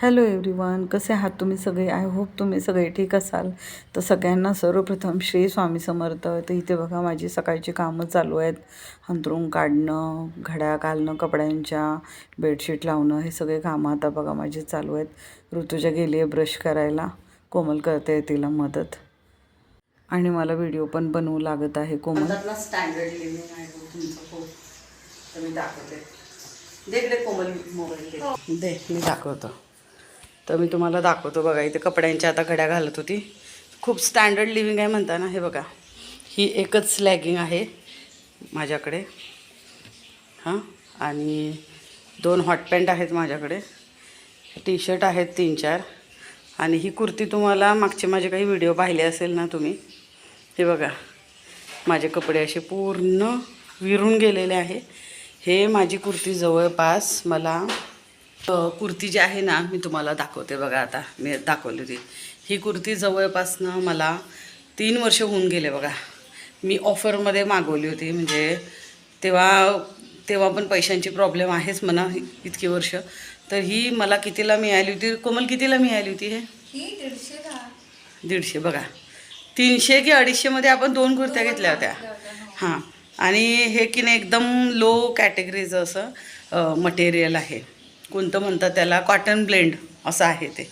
Hello everyone, कसे आहात तुम्ही सगळे? आय होप तुम्ही सगळे ठीक असाल. तर सगळ्यांना सर्वप्रथम श्री स्वामी समर्थ. तर इथे बघा माझी सकाळची कामं चालू आहेत. अंथरूण काढणं, घड्या घालणं, कपड्यांच्या बेडशीट लावणं, हे सगळे कामं आता बघा माझी चालू आहेत. ऋतुजा गेली आहे ब्रश करायला, कोमल करते तिला मदत, आणि मला व्हिडिओ पण बनवू लागत आहे. कोमल स्टँडर्ड लिव्हिंग आहे तुमचं हो, तर मी दाखवते. दे कोमल मोबाईल दे, मी दाखवतो. तर मी तुम्हाला दाखवतो बघा. इथे कपड्यांच्या आता घड्या घालत होती. खूप स्टँडर्ड लिव्हिंग आहे म्हणता ना. हे बघा, ही एकच लॅगिंग आहे माझ्याकडे हां, आणि 2 हॉट पॅन्ट आहेत माझ्याकडे, टी शर्ट आहेत 3-4, आणि ही कुर्ती तुम्हाला मागचे माझे काही व्हिडिओ पाहिले असेल ना तुम्ही. हे बघा माझे कपडे असे पूर्ण विरून गेलेले आहे. हे माझी कुर्ती जवळपास मला कुर्ती जी आहे ना, मी तुम्हाला दाखवते बघा. आता मी दाखवली होती ही कुर्ती जवळपास ना मला 3 वर्ष होऊन गेले बघा. मी ऑफरमध्ये मागवली होती, म्हणजे तेव्हा पण पैशांची प्रॉब्लेम आहेच म्हणा इतकी वर्ष. तर ही मला कितीला मिळाली होती कोमल? कितीला मिळाली होती? हे 150 बघा. 300 की 250मध्ये आपण 2 कुर्त्या घेतल्या होत्या हां. आणि हे की नाही एकदम लो कॅटेगरीचं असं मटेरियल आहे. कोणतं म्हणतात त्याला? कॉटन ब्लेंड असं आहे ते.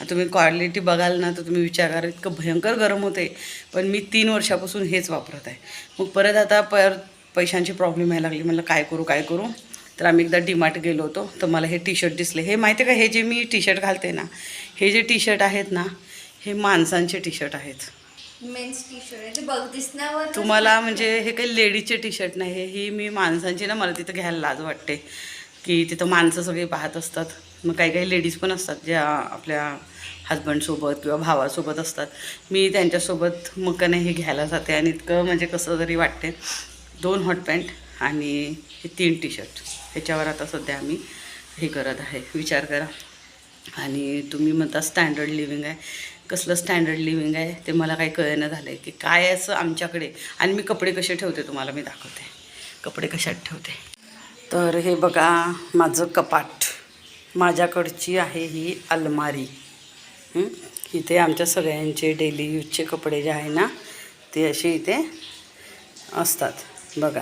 तुम्ही क्वालिटी बघाल ना तर तुम्ही विचार करा, इतकं भयंकर गरम होते. पण मी 3 वर्षापासून हेच वापरत आहे. मग परत आता पैशांची प्रॉब्लेम यायला लागली. मला काय करू. तर आम्ही एकदा डीमार्ट गेलो होतो, तर मला हे टी शर्ट दिसले. हे माहिती आहे का, हे जे मी टी शर्ट घालते ना, हे जे टी शर्ट आहेत ना, हे माणसांचे टी शर्ट आहेत. मेन्स टी शर्ट बघ दिसण्यावर तुम्हाला म्हणजे हे काही लेडीजचे टी शर्ट नाही. ही मी माणसांची ना, मला तिथं घ्यायला लाज वाटते की तिथं माणसं सगळी पाहत असतात. मग काही लेडीज पण असतात ज्या आपल्या हजबंडसोबत किंवा भावासोबत असतात. मी त्यांच्यासोबत मग का नाही हे घ्यायला जाते, आणि इतकं म्हणजे कसं तरी वाटते. 2 हॉट पॅन्ट आणि हे 3 टी शर्ट, ह्याच्यावर आता सध्या आम्ही हे करत आहे. विचार करा. आणि तुम्ही म्हणता स्टँडर्ड लिव्हिंग आहे. कसलं स्टँडर्ड लिव्हिंग आहे ते मला काही कळेना झालं आहे की काय असं आमच्याकडे. आणि मी कपडे कसे ठेवते तुम्हाला मी दाखवते, कपडे कशात ठेवते. तर हे बघा माझं कपाट. माझ्याकडची आहे ही अलमारी. इथे आमच्या सगळ्यांचे डेली यूजचे कपडे जे आहे ना, ते असे इथे असतात बघा.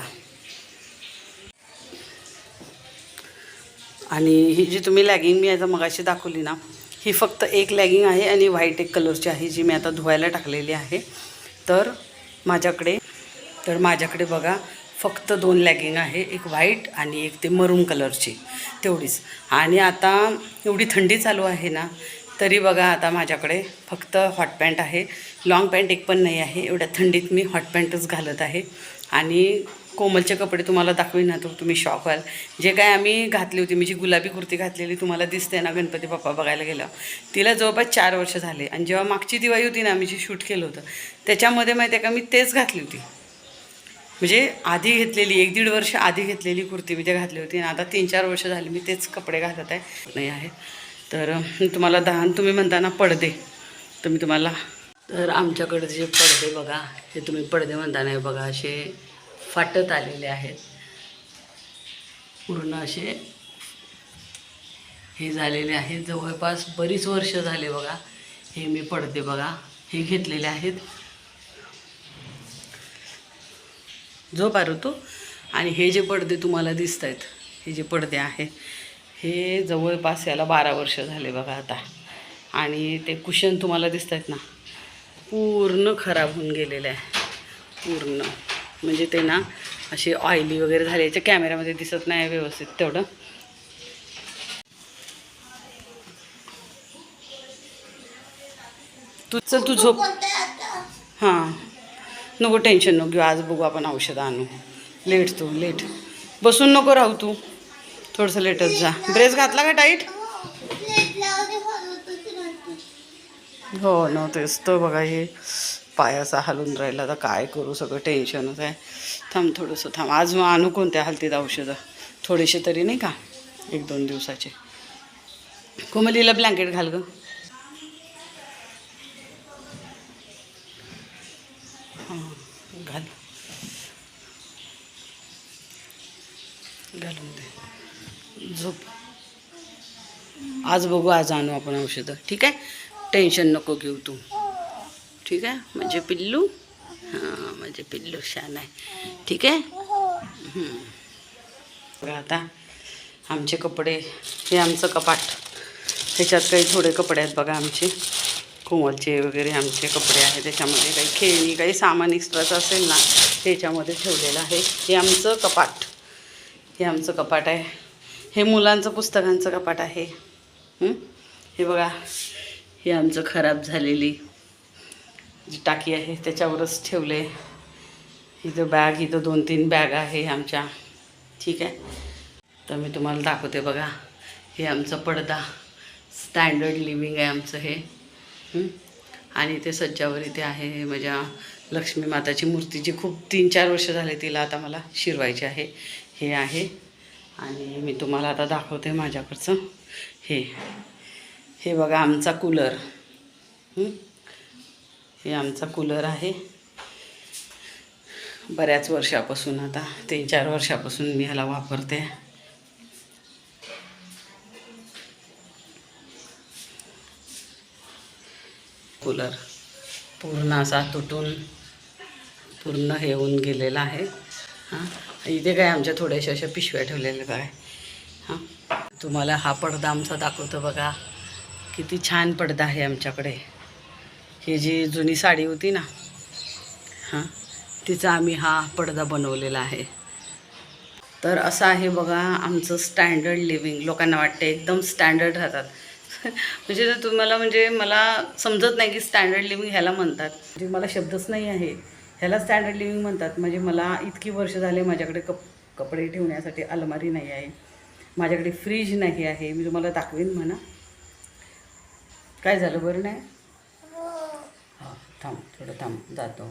आणि ही जी तुम्ही लॅगिंग मी आता मगाशी दाखवली ना, ही फक्त एक लॅगिंग आहे आणि व्हाईट एक कलरची आहे, जी मी आता धुवायला टाकलेली आहे. तर माझ्याकडे बघा फक्त 2 लॅगिंग आहे, एक व्हाईट आणि एक ते मरून कलरची, तेवढीच. आणि आता एवढी थंडी चालू आहे ना, तरी बघा आता माझ्याकडे फक्त हॉट पॅन्ट आहे. लॉंग पॅन्ट एक पण नाही आहे. एवढ्या थंडीत मी हॉट पॅन्टच घालत आहे. आणि कोमलचे कपडे तुम्हाला दाखवीन ना, तर तुम्ही शॉक व्हाल. जे काय आम्ही घातली होती, मी जी गुलाबी कुर्ती घातलेली तुम्हाला दिसते ना गणपती बाप्पा बघायला गेलं, तिला जवळपास 4 वर्ष झाले. आणि जेव्हा मागची दिवाळी होती ना, आम्ही जी शूट केलं होतं, त्याच्यामध्ये माहिती आहे का, मी तेच घातली होती. म्हणजे आधी घेतलेली 1-1.5 वर्ष आधी घेतलेली कुर्ती मी ते घातली होती. आणि आता 3-4 वर्ष झाली मी तेच कपडे घालत आहे नाही आहे. तर तुम्हाला तुम्ही म्हणता ना पडदे, तर मी तुम्हाला, तर आमच्याकडे जे पडदे बघा, हे तुम्ही पडदे म्हणता नाही बघा, असे फाटत आलेले आहेत पूर्ण, असे हे झालेले आहेत. जवळपास बरीच वर्ष झाले बघा. हे मी पडदे बघा हे घेतलेले आहेत. जो पारू. आणि हे जे पडदे तुम्हाला दिसत आहेत, हे जे पडदे आहे, हे जवळपास याला 12 वर्ष झाले बघा आता. आणि ते कुशन तुम्हाला दिसत आहेत ना, पूर्ण खराब होऊन गेलेले आहे पूर्ण. म्हणजे ते ना असे ऑइली वगैरे झाले. याच्या कॅमेऱ्यामध्ये दिसत नाही व्यवस्थित तेवढं. तू झोप. हां, नको टेन्शन नको घेऊ. आज बघू आपण औषधं आणू. लेट बसून नको राहू तू, थोडंसं लेटच जा. ड्रेस घातला का टाईट? हो न, तेच तर बघा. हे पायाचा हलून राहिला, तर काय करू, सगळं टेन्शनच आहे. थांब थोडंसं थांब. आज मग आणू कोणत्या हालतीत औषधं, थोडेसे तरी नाही का, 1-2 दिवसाचे. कोमलीला ब्लँकेट घाल गं. हां घाल, घालून दे. झोप. आज बघू, आज आणू आपण औषधं, ठीक आहे. टेन्शन नको घेऊ तू, ठीक आहे. म्हणजे पिल्लू, हां म्हणजे पिल्लू छान आहे, ठीक आहे. बघा आता आमचे कपडे, हे आमचं कपाट, ह्याच्यात काही थोडे कपडे आहेत बघा आमचे, कोमलचे वगैरे आमचे कपडे आहेत. त्याच्यामध्ये काही खेळणी, काही सामान एक्स्ट्राचं असेल ना त्याच्यामध्ये ठेवलेलं आहे. हे आमचं कपाट, हे आमचं कपाट आहे. हे मुलांचं पुस्तकांचं कपाट आहे. हे बघा, हे आमचं खराब झालेली जी टाकी आहे त्याच्यावरच ठेवले. इथं बॅग, इथं 2-3 बॅग आहे आमच्या, ठीक आहे. तर मी तुम्हाला दाखवते बघा. हे आमचा पडदा, स्टँडर्ड लिव्हिंग आहे आमचं हे. आणि इथे सज्जावर इथे आहे हे माझ्या लक्ष्मी माताची मूर्ती, जी खूप 3-4 वर्ष झाले तिला आता मला शिरवायची आहे. हे आहे. आणि मी तुम्हाला आता दाखवते माझ्याकडचं हे बघा आमचा कूलर. हे आमचा कूलर आहे. बऱ्याच वर्षापासून, आता 3-4 वर्षापासून मी ह्याला वापरते. कूलर पूर्ण असा तुटून पूर्ण हे होऊन गेलेला आहे. हां, इथे काय आमच्या थोड्याशा अशा पिशव्या ठेवलेल्या आहे. हां, तुम्हाला हा पडदा आमचा दाखवतो बघा. किती छान पडदा आहे आमच्याकडे. ही जी जुनी साडी होती ना, हां, तिचा आम्ही हा पडदा बनवलेला आहे. तर असं आहे बघा आमचं स्टँडर्ड लिव्हिंग. लोकांना वाटते एकदम स्टँडर्ड राहतात. म्हणजे तुम्हाला, म्हणजे मला समजत नाही की स्टँडर्ड लिव्हिंग ह्याला म्हणतात. म्हणजे मला शब्दच नाही आहे, ह्याला स्टँडर्ड लिव्हिंग म्हणतात. म्हणजे मला इतकी वर्ष झाले माझ्याकडे कपडे ठेवण्यासाठी अलमारी नाही आहे, माझ्याकडे फ्रीज नाही आहे. मी तुम्हाला दाखवेन म्हणा. काय झालं, बरं नाही? हां, थोडं थांब, जातो.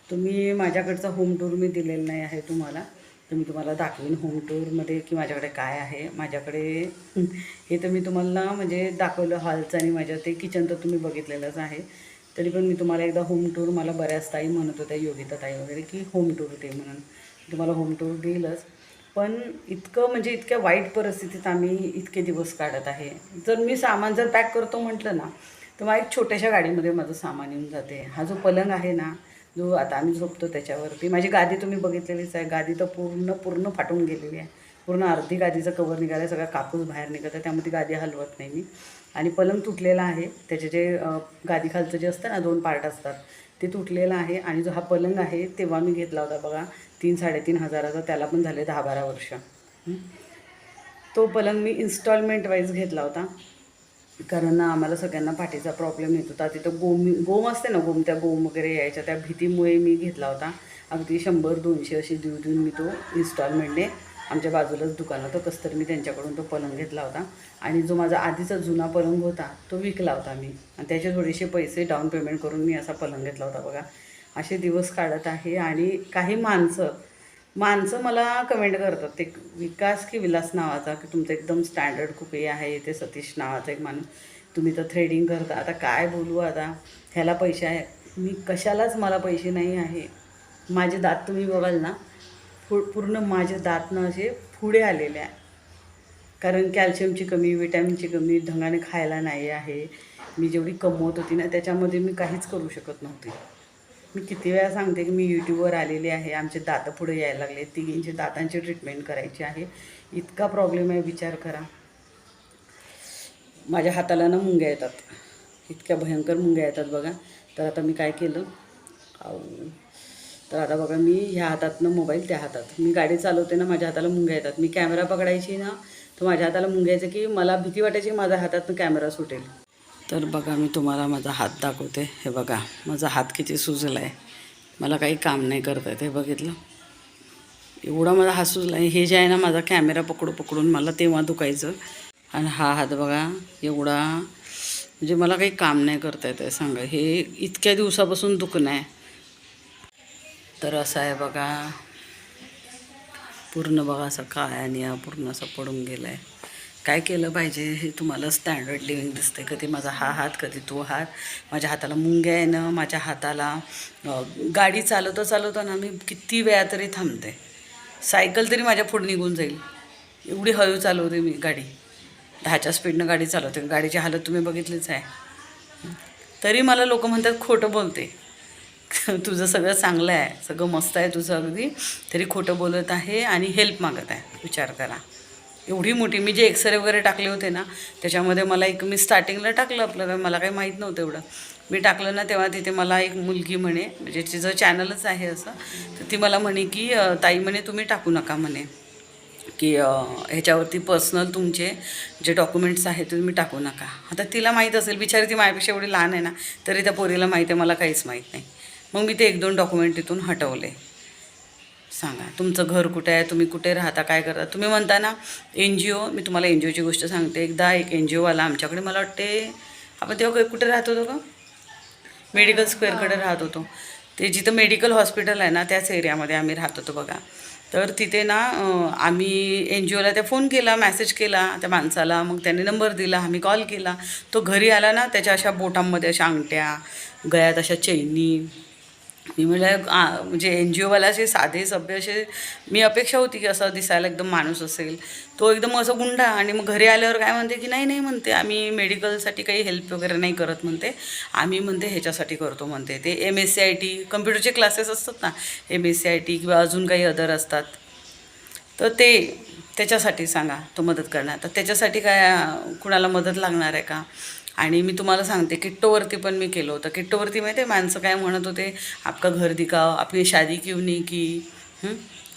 तुम्ही माझ्याकडचा होम टूर मी दिलेला नाही आहे तुम्हाला, तर मी तुम्हाला दाखवेन होम टूरमध्ये की माझ्याकडे काय आहे. माझ्याकडे हे तर मी तुम्हाला म्हणजे दाखवलं हॉलचं, आणि माझ्या ते किचन तर तुम्ही बघितलेलंच आहे. तरी पण मी तुम्हाला एकदा होम टूर, मला बऱ्याच ताई म्हणत होत्या, योगिता ताई वगैरे, की होम टूर दे म्हणून. तुम्हाला होम टूर देईलच. पण इतकं म्हणजे इतक्या वाईट परिस्थितीत आम्ही इतके दिवस काढत आहे. जर मी सामान जर पॅक करतो म्हटलं ना, तर मला एक छोट्याशा गाडीमध्ये माझं सामान येऊन जाते. हा जो पलंग आहे ना, जो आता आम्ही झोपतो त्याच्यावरती, माझी गादी तुम्ही बघितलेलीच आहे. गादी तर पूर्ण फाटून गेलेली आहे. पूर्ण अर्धी गादीचं कवर निघालं आहे, सगळा कापूस बाहेर निघत आहे, त्यामध्ये गादी हलवत नाही मी. आणि पलंग तुटलेला आहे. त्याचे जे गादी खालचं जे असतं ना, 2 पार्ट असतात, ते तुटलेलं आहे. आणि जो हा पलंग आहे तेव्हा मी घेतला होता बघा 3-3.5 हजाराचा, त्याला पण झाले 10-12 वर्ष. तो पलंग मी इन्स्टॉलमेंट वाईज घेतला होता, कारण आम्हाला सगळ्यांना पाठीचा प्रॉब्लेम येत होता. तिथं गोम असते ना, त्या गोम वगैरे यायच्या, त्या भीतीमुळे मी घेतला होता. अगदी 100-200 अशी देऊन मी तो इन्स्टॉलमेंटने, आमच्या बाजूलाच दुकान होतं कसं तर, मी त्यांच्याकडून तो पलंग घेतला होता. आणि जो माझा आधीचा जुना पलंग होता तो विकला होता मी, आणि त्याचे थोडेसे पैसे डाऊन पेमेंट करून मी असा पलंग घेतला होता बघा. असे दिवस काढत आहे. आणि काही माणसं मला कमेंट करतात, ते विकास की विलास नावाचा, की तुमचं एकदम स्टँडर्ड खूप हे आहे. ते सतीश नावाचा एक माणूस, तुम्ही तर थ्रेडिंग करता. आता काय बोलू, आता ह्याला पैसे आहे, मी कशालाच मला पैसे नाही आहे. माझे दात तुम्ही बघाल ना, पूर्ण माझे दात ना असे पुढे आलेले आहे, कारण कॅल्शियमची कमी, विटॅमिनची कमी, ढंगाने खायला नाही आहे. मी जेवढी कमवत होती ना त्याच्यामध्ये मी काहीच करू शकत नव्हती. मी किती वेळा सांगते की मी यूट्यूबवर आलेले आहे, आमचे दात पुढे यायला लागले, तिघींचे दातांची ट्रीटमेंट करायची आहे. इतका प्रॉब्लेम आहे, विचार करा. माझ्या हाताला ना मुंग्या येतात, इतक्या भयंकर मुंग्या येतात बघा. तर आता मी काय केलं, तर आता बघा, मी ह्या हातातनं मोबाईल त्या हातात, मी गाडी चालवते ना, माझ्या हाताला मुंग्या येतात. मी कॅमेरा पकडायची ना, तर माझ्या हाताला मुंग्या यायचं, की मला भीती वाटायची माझ्या हातातनं कॅमेरा सुटेल. तर बघा, मी तुम्हाला माझा हात दाखवते. हे बघा माझा हात किती सुजला आहे, मला काही काम नाही करता येत. हे बघितलं, एवढा माझा हात सुजला आहे. हे जे आहे ना, माझा कॅमेरा पकडून मला तेव्हा दुखायचं. आणि हा हात बघा एवढा, म्हणजे मला काही काम नाही करता येत आहे. सांगा, हे इतक्या दिवसापासून दुखणं आहे. तर असं आहे बघा, पूर्ण बघा असं काय, आणि पूर्ण असं पडून गेलं आहे. काय केलं पाहिजे, हे तुम्हाला स्टँडर्ड लिव्हिंग दिसते. कधी माझा हा हात, कधी तो हात. माझ्या हाताला मुंग्या आहे ना, माझ्या हाताला गाडी चालवता ना मी किती वेळा तरी थांबते. सायकल तरी माझ्या पुढे निघून जाईल, एवढी हळू चालवते मी गाडी. 10च्या स्पीडनं गाडी चालवते. गाडीची हालत तुम्ही बघितलीच आहे. तरी मला लोक म्हणतात खोटं बोलते. तुझं सगळं चांगलं आहे, सगळं मस्त आहे तुझं अगदी, तरी खोटं बोलत आहे आणि हेल्प मागत आहे. विचार करा. एवढी मोठी मी जे एक्सरे वगैरे टाकले होते ना, त्याच्यामध्ये मला मी स्टार्टिंगला टाकलं आपलं, मला काही माहीत नव्हतं एवढं. मी टाकलं ना तेव्हा तिथे मला एक मुलगी म्हणे, म्हणजे तिचं चॅनलच आहे असं, तर ती मला म्हणे की ताई म्हणे तुम्ही टाकू नका म्हणे, की ह्याच्यावरती पर्सनल तुमचे जे डॉक्युमेंट्स आहेत ते तुम्ही टाकू नका. आता तिला माहीत असेल, बिचारी ती माझ्यापेक्षा एवढी लहान आहे ना, तरी त्या पोरीला माहीत आहे मला काहीच माहीत नाही. मग मी ते 1-2 डॉक्युमेंट तिथून हटवले. सांगा तुमचं घर कुठे आहे, तुम्ही कुठे राहता, काय करता. तुम्ही म्हणता ना NGO, मी तुम्हाला NGOची गोष्ट सांगते. एकदा एक NGOवाला आमच्याकडे, मला वाटते आपण तेव्हा कुठे राहत होतो का, मेडिकल स्क्वेअरकडे राहत होतो. ते जिथं मेडिकल हॉस्पिटल आहे ना त्याच एरियामध्ये आम्ही राहत होतो बघा. तर तिथे ना आम्ही NGOला त्या फोन केला, मेसेज केला त्या माणसाला. मग त्याने नंबर दिला, आम्ही कॉल केला. तो घरी आला ना, त्याच्या अशा बोटांमध्ये अशा अंगठ्या, गळ्यात अशा चैनी. मी म्हटलं म्हणजे NGOवाला असे साधे सभ्य असे, मी अपेक्षा होती की असं दिसायला एकदम माणूस असेल. तो एकदम असं गुंडा. आणि मग घरी आल्यावर काय म्हणते की नाही म्हणते, आम्ही मेडिकलसाठी काही हेल्प वगैरे नाही करत म्हणते, आम्ही म्हणते ह्याच्यासाठी करतो म्हणते. ते MSCIT कम्प्युटरचे क्लासेस असतात ना, MSCIT किंवा अजून काही अदर असतात, तर त्याच्यासाठी सांगा तो मदत करणार. तर त्याच्यासाठी काय कुणाला मदत लागणार आहे का. आणि मी तुम्हाला सांगते, किट्टोवरती पण मी केलं होतं. किट्टोवरती माहिती आहे माणसं काय म्हणत होते, आपका घर दिखाओ, आपली शादी क्यों नहीं की,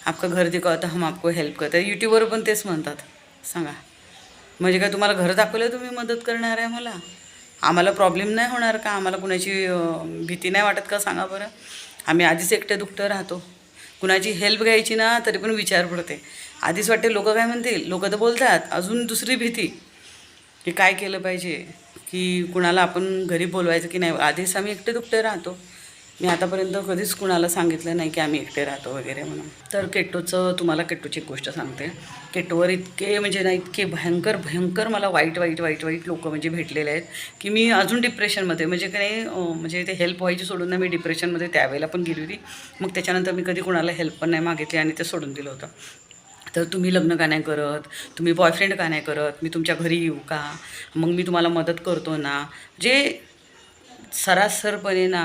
आपका घर दिखाओ तर हम आपको हेल्प करते. यूट्यूबवर पण तेच म्हणतात. सांगा म्हणजे काय तुम्हाला घर दाखवलं तुम्ही मदत करणार आहे मला. आम्हाला प्रॉब्लेम नाही होणार का, आम्हाला कुणाची भीती नाही वाटत का सांगा बरं. आम्ही आधीच एकटे दुकटं राहतो. कुणाची हेल्प घ्यायची ना तरी पण विचार पडते. आधीच वाटते लोक काय म्हणतील, लोक तर बोलतात. अजून दुसरी भीती की काय केलं पाहिजे, की कुणाला आपण घरी बोलवायचं की नाही. आधीच आम्ही एकटे दुकटे राहतो. मी आतापर्यंत कधीच कुणाला सांगितलं नाही की आम्ही एकटे राहतो वगैरे म्हणून. तर तुम्हाला केट्टोची एक गोष्ट सांगते. केट्टोवर इतके म्हणजे ना, इतके भयंकर मला वाईट लोक म्हणजे भेटलेले आहेत की मी अजून डिप्रेशनमध्ये, म्हणजे काही म्हणजे ते हेल्प व्हायची सोडून ना, मी डिप्रेशनमध्ये त्यावेळेला पण गेली होती. मग त्याच्यानंतर मी कधी कुणाला हेल्प पण नाही मागितली आणि ते सोडून दिलं होतं. तर तुम्ही लग्न का नाही करत, तुम्ही बॉयफ्रेंड का नाही करत, मी तुमच्या घरी येऊ का, मग मी तुम्हाला मदत करतो ना. जे सरासरपणे ना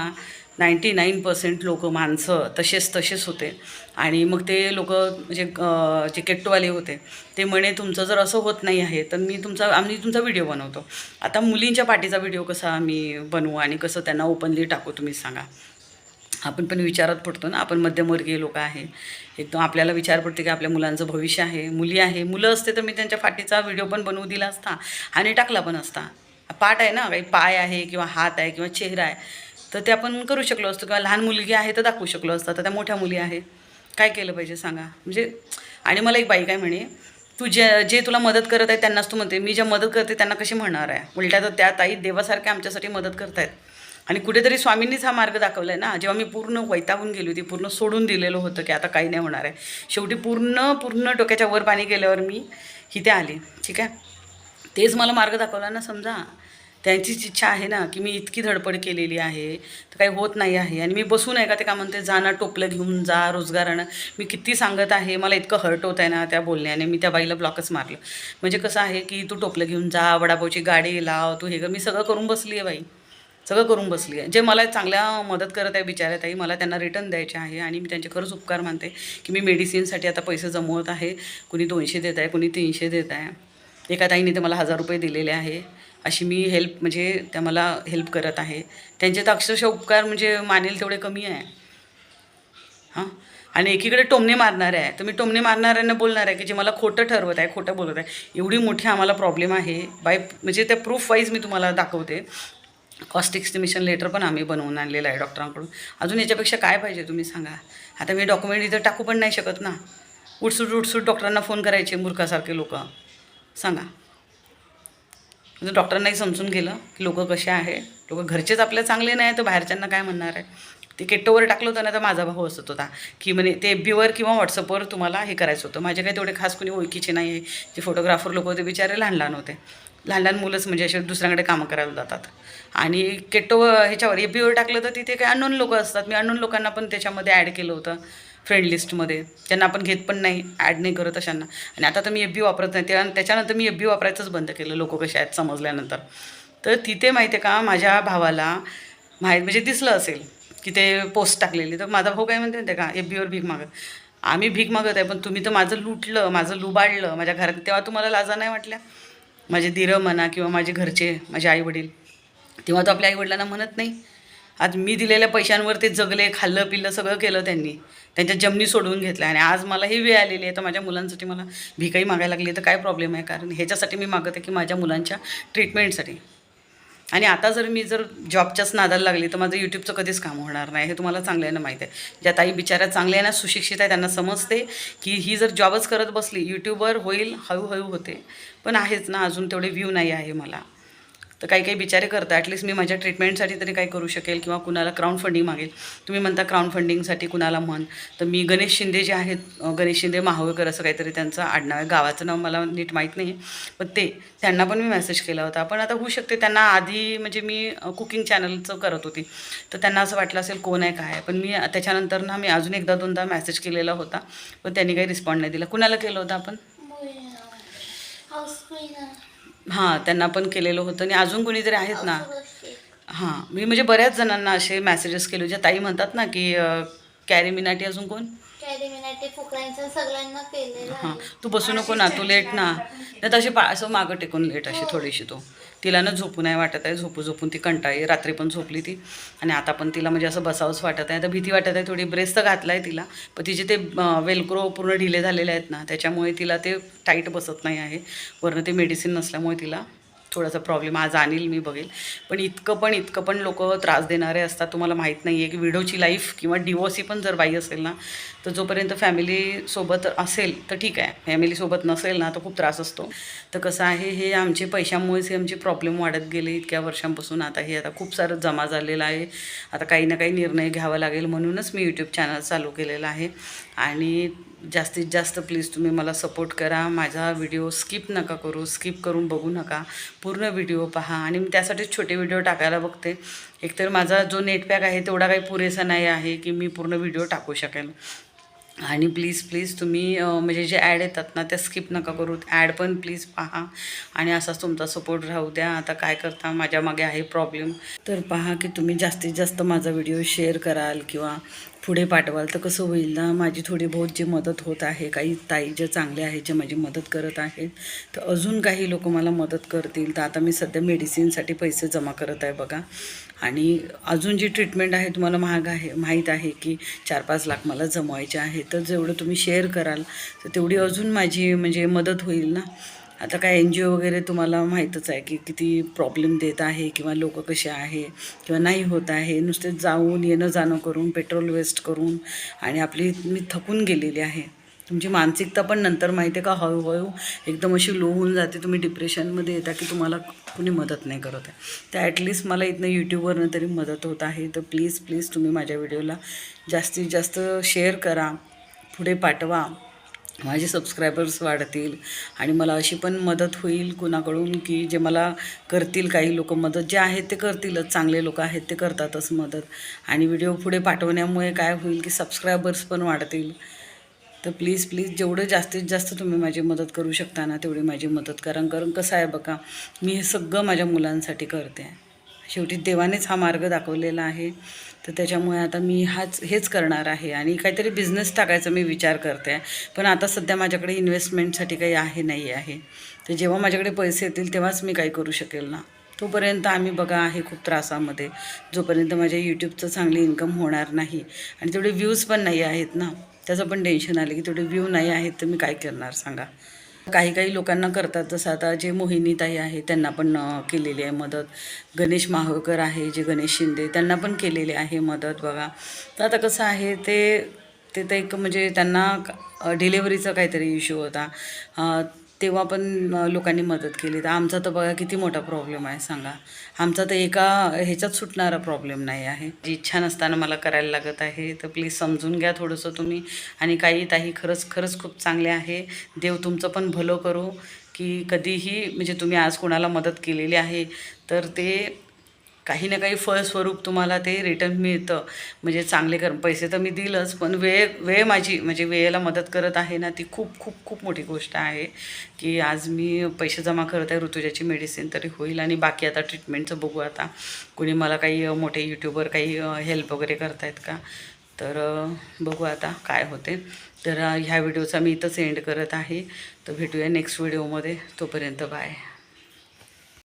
99% लोक माणसं तसेच होते. आणि मग ते लोक म्हणजे जे केट्टोवाले होते ते म्हणे तुमचं जर असं होत नाही आहे तर आम्ही तुमचा व्हिडिओ बनवतो. आता मुलींच्या पाठीचा व्हिडिओ कसा आम्ही बनवू आणि कसं त्यांना ओपनली टाकू तुम्हीच सांगा. आपण पण विचारात पडतो ना, आपण मध्यमवर्गीय लोक आहे. एकदम आपल्याला विचार पडते की आपल्या मुलांचं भविष्य आहे. मुली आहे, मुलं असते तर मी त्यांच्या पाठीचा व्हिडिओ पण बनवू दिला असता आणि टाकला पण असता. पाठ आहे ना, काही पाय आहे किंवा हात आहे किंवा चेहरा आहे, तर ते आपण करू शकलो असतो. किंवा लहान मुलगी आहे तर दाखवू शकलो असतं. तर त्या मोठ्या मुली आहे, काय केलं पाहिजे सांगा म्हणजे. आणि मला एक बाई काय म्हणे, तू जे तुला मदत करत आहे त्यांनाच तू म्हणते, मी ज्या मदत करते त्यांना कशी म्हणणार आहे. उलट्या तर त्या ताई देवासारख्या आमच्यासाठी मदत करतायत. आणि कुठेतरी स्वामींनीच हा मार्ग दाखवला आहे ना. जेव्हा मी पूर्ण वैतागून गेली होती, पूर्ण सोडून दिलेलं होतं की आता काही नाही होणार आहे, शेवटी पूर्ण डोक्याच्या वर पाणी गेल्यावर मी इथे आली. ठीक आहे, तेच मला मार्ग दाखवला ना. समजा त्यांचीच इच्छा आहे ना की मी इतकी धडपड केलेली आहे तर काही होत नाही आहे. आणि मी बसून आहे का, ते का म्हणते जा ना, टोपलं घेऊन जा, रोजगार आणा. मी किती सांगत आहे, मला इतकं हर्ट होत आहे ना त्या बोलण्याने. मी त्या बाईला ब्लॉकच मारलं. म्हणजे कसं आहे की तू टोपलं घेऊन जा, वडापावची गाडी लाव, तू हे कर. मी सगळं करून बसली आहे बाई, सगळं करून बसली आहे. जे मला चांगल्या मदत करत आहे बिचाऱ्या ताई, मला त्यांना रिटर्न द्यायचे आहे. आणि मी त्यांचे खरंच उपकार मानते की मी मेडिसिनसाठी आता पैसे जमवत आहे. कुणी 200 देत आहे, कुणी 300 देत आहे. एका ताईने तर मला 1000 रुपये दिलेले आहे. अशी मी हेल्प म्हणजे त्या मला हेल्प करत आहे. त्यांचे तर अक्षरशः उपकार म्हणजे मानेल तेवढे कमी आहे. हां, आणि एकीकडे टोमणे मारणारे आहे. तर मी टोमणे मारणाऱ्यांना बोलणार आहे की जे मला खोटं ठरवत आहे, खोटं बोलत आहे. एवढी मोठी आम्हाला प्रॉब्लेम आहे म्हणजे त्या प्रूफ वाईज मी तुम्हाला दाखवते. कॉस्ट एस्टिमेशन लेटर पण आम्ही बनवून आणलेलं आहे डॉक्टरांकडून. अजून याच्यापेक्षा काय पाहिजे तुम्ही सांगा. आता मी डॉक्युमेंट इथं टाकू पण नाही शकत ना. उठसूट डॉक्टरांना फोन करायचे मूर्खासारखे लोक. सांगा, म्हणजे डॉक्टरांनाही समजून गेलं की लोक कसे आहे. लोक घरचेच आपल्या चांगले नाही तर बाहेरच्यांना काय म्हणणार आहे. ते केट्टोवर टाकलं होतं ना, तर माझा भाऊ असत होता की म्हणे ते FBवर किंवा व्हॉट्सअपवर तुम्हाला हे करायचं होतं. माझे काही तेवढे खास कोणी ओळखीचे नाही आहे. जे फोटोग्राफर लोक होते बिचारे लहान होते. लहान मुलंच म्हणजे असे दुसऱ्याकडे कामं करायला जातात. आणि केट्टो ह्याच्यावर FBवर टाकलं तर तिथे काही अननोन लोक असतात. मी अननोन लोकांना पण त्याच्यामध्ये ॲड केलं होतं. फ्रेंड लिस्टमध्ये, ज्यांना आपण घेत पण नाही, ॲड नाही करत अशांना. आणि आता तर मी FB वापरत नाही, त्याच्यानंतर मी FB वापरायचंच बंद केलं लोक कसे आहेत समजल्यानंतर. तर तिथे माहिती आहे का, माझ्या भावाला म्हणजे दिसलं असेल की ते पोस्ट टाकलेली, तर माझा भाऊ काय म्हणते का, FBवर भीक मागत. आम्ही भीक मागत आहे, पण तुम्ही तर माझं लुटलं, माझं लुबाडलं माझ्या घरात, तेव्हा तुम्हाला लाजा नाही वाटल्या? माझे दिरं म्हणा किंवा माझे घरचे, माझे आईवडील, तेव्हा तो आपल्या आईवडिलांना म्हणत नाही? आज मी दिलेल्या पैशांवर ते जगले, खाल्लं पिल्लं सगळं केलं त्यांनी, त्यांच्या जमिनी सोडवून घेतल्या, आणि आज मला ही वेळ आलेली आहे तर माझ्या मुलांसाठी मला भिकाही मागायला लागली तर काय प्रॉब्लेम आहे? कारण ह्याच्यासाठी मी मागत आहे की माझ्या मुलांच्या ट्रीटमेंटसाठी. आणि आता जर जॉबच्याच नादाला लागली तर माझं यूट्यूबचं कधीच काम होणार नाही, हे तुम्हाला चांगल्यानं माहीत आहे. ज्या ताई बिचाऱ्या चांगल्या आहे ना, सुशिक्षित आहे, त्यांना समजते की ही जर जॉबच करत बसली, यूट्यूबवर होईल, हळूहळू होते, पण आहेच ना अजून तेवढे व्ह्यू नाही आहे मला. तर काही काही बिचारे करतात, ॲटलिस्ट मी माझ्या ट्रीटमेंटसाठी तरी काय करू शकेल, किंवा कुणाला क्राऊड फंडिंग मागेल. तुम्ही म्हणता क्राऊड फंडिंगसाठी कुणाला म्हण, तर मी गणेश शिंदे जे आहेत, गणेश शिंदे माहूरकर असं काहीतरी त्यांचं आडनाव आहे, गावाचं नाव मला नीट माहीत नाही, पण त्यांना पण मी मेसेज केला होता. पण आता होऊ शकते त्यांना आधी म्हणजे मी कुकिंग चॅनलचं करत होती, तर त्यांना असं वाटलं असेल कोण आहे काय आहे. पण मी त्याच्यानंतर ना मी अजून एकदा दोनदा मेसेज केलेला होता, पण त्यांनी काही रिस्पॉन्ड नाही दिला. कुणाला केलं होतं आपण? हां, त्यांना पण केलेलं होतं. आणि अजून कोणीतरी आहेत ना, हां, मी म्हणजे बऱ्याच जणांना असे मेसेजेस केले, ज्या ताई म्हणतात ना की कॅरी मिनाटी, अजून कोण, सगळ्यांना केलेलं हां, तू बसू नको ना, तू लेट ना, नाही तशी असं मागं टेकून लेट अशी थोडीशी. तो तिला ना झोपू नाही वाटत आहे, झोपून ती कंटाळी, रात्री पण झोपली ती, आणि आता पण तिला म्हणजे असं बसावंच वाटत आहे. आता भीती वाटत आहे थोडी. ब्रेस तर घातला आहे तिला, पण तिचे ते वेलक्रो पूर्ण ढिले झालेले आहेत ना, त्याच्यामुळे तिला ते टाईट बसत नाही आहे. वरनं ते मेडिसिन नसल्यामुळे तिला थोडासा प्रॉब्लेम. आज आणील मी, बघेल. पण इतकं पण लोक त्रास देणारे असतात, तुम्हाला माहीत नाही आहे की विडोची लाईफ किंवा डिवोर्सी पण जर बाई असेल ना, तर जोपर्यंत फॅमिलीसोबत असेल तर ठीक आहे, फॅमिलीसोबत नसेल ना तर खूप त्रास असतो. तर कसं आहे, हे आमचे पैशामुळेच हे आमचे प्रॉब्लेम वाढत गेले इतक्या वर्षांपासून. आता हे आता खूप सारं जमा झालेलं आहे. आता काही ना काही निर्णय घ्यावा लागेल, म्हणूनच मी यूट्यूब चॅनल चालू केलेलं आहे. आणि जास्तीत जास्त प्लीज तुम्ही मला सपोर्ट करा. माझा व्हिडिओ स्किप नका करू, स्किप करून बघू नका, पूर्ण व्हिडिओ पहा. आणि मी त्यासाठीच छोटे व्हिडिओ टाकायला बघते. एकतर माझा जो नेटपॅक आहे तेवढा काही पुरेसा नाही आहे की मी पूर्ण व्हिडिओ टाकू शकेल. आणि प्लीज तुम्ही म्हणजे जे ॲड येतात ना त्या स्किप नका करू, ॲड पण प्लीज पहा. आणि असाच तुमचा सपोर्ट राहू द्या. आता काय करता, माझ्या मागे आहे प्रॉब्लेम. तर पहा की तुम्ही जास्तीत जास्त माझा व्हिडिओ शेअर कराल किंवा पुढे पाठवाल तर कसं होईल ना, माझी थोडी बहुत जी मदत होत आहे, काही ताई जे चांगले आहेत जे माझी मदत करत आहेत, तर अजून काही लोक मला मदत करतील. तर आता मी सध्या मेडिसिनसाठी पैसे जमा करत आहे बघा. आणि अजून जी ट्रीटमेंट आहे तुम्हाला माहीत आहे की 4-5 लाख मला जमवायचे आहे. तर जेवढं तुम्ही शेअर कराल तर तेवढी अजून माझी म्हणजे मदत होईल ना. आता काय NGO वगैरे तुम्हाला माहीतच आहे की किती प्रॉब्लेम देत आहे, किंवा लोक कसे आहे किंवा नाही होत आहे. नुसते जाऊन येणं जाणं करून, पेट्रोल वेस्ट करून, आणि मी थकून गेलेली आहे. तुमची मानसिकता पण नंतर माहिती आहे का हळूहळू एकदम अशी लो होऊन जाते. तुम्ही डिप्रेशनमध्ये येता की तुम्हाला कुणी मदत नाही करत आहे. तर ॲटलिस्ट मला इथनं यूट्यूबवरनं तरी मदत होत आहे. तर प्लीज तुम्ही माझ्या व्हिडिओला जास्तीत जास्त शेअर करा, पुढे पाठवा. माझे सबस्क्रायबर्स वाढतील आणि मला अशी पण मदत होईल कुणाकडून की जे मला करतील. काही लोक मदत जे आहेत ते करतीलच, चांगले लोक आहेत ते करतातच मदत. आणि व्हिडिओ पुढे पाठवण्यामुळे काय होईल की सबस्क्रायबर्स पण वाढतील. तर प्लीज जेवढं जास्तीत जास्त तुम्ही माझी मदत करू शकता ना तेवढी माझी मदत करा. कारण कसं आहे बघा, मी हे सगळं माझ्या मुलांसाठी करते आहे. शेवटी देवानेच हा मार्ग दाखवलेला आहे. तर त्याच्यामुळे आता मी हेच करणार आहे. आणि काहीतरी बिझनेस टाकायचा मी विचार करते आहे. पण आता सध्या माझ्याकडे इन्व्हेस्टमेंटसाठी काही नाही आहे. तर जेव्हा माझ्याकडे पैसे येतील तेव्हाच मी काही करू शकेल ना. तोपर्यंत आम्ही बघा आहे खूप त्रासामध्ये. जोपर्यंत माझ्या यूट्यूबचं चांगली इन्कम होणार नाही आणि तेवढे व्ह्यूज पण नाही आहेत ना, त्याचं पण टेन्शन आलं की तेवढे व्ह्यू नाही आहेत तर मी काय करणार सांगा. काही लोकांना करतात, जसं आता जे मोहिनीताई आहे त्यांना पण केलेली आहे मदत. गणेश माहूरकर आहे जे गणेश शिंदे, त्यांना पण केलेली आहे मदत बघा. तर आता कसं आहे ते तर एक म्हणजे त्यांना डिलेवरीचा काहीतरी इश्यू होता, तेव्हा पण लोकांनी मदत केली. तर आमचा तर बघा किती मोठा प्रॉब्लेम आहे सांगा. आमचा तर एका ह्याच्यात सुटणारा प्रॉब्लेम नाही आहे. जी इच्छा नसताना मला करायला लागत आहे. तर प्लीज समजून घ्या थोडंसं तुम्ही. आणि काही ताई खरंच खूप चांगले आहे. देव तुमचं पण भलं करो की कधीही म्हणजे तुम्ही आज कोणाला मदत केलेली आहे तर ते काही ना काही फळस्वरूप तुम्हाला ते रिटर्न मिळतं. म्हणजे चांगले पैसे तर मी दिलंच, पण वेळ माझी म्हणजे वेळेला मदत करत आहे ना, ती खूप खूप खूप मोठी गोष्ट आहे. की आज मी पैसे जमा करत आहे, ऋतुजाची मेडिसिन तरी होईल आणि बाकी आता ट्रीटमेंटचं बघू. आता कोणी मला काही मोठे यूट्यूबर काही हेल्प वगैरे करतायत का, तर बघू आता काय होते. तर ह्या व्हिडिओचा मी इथंच एंड करत आहे. तर भेटूया नेक्स्ट व्हिडिओमध्ये. तोपर्यंत बाय.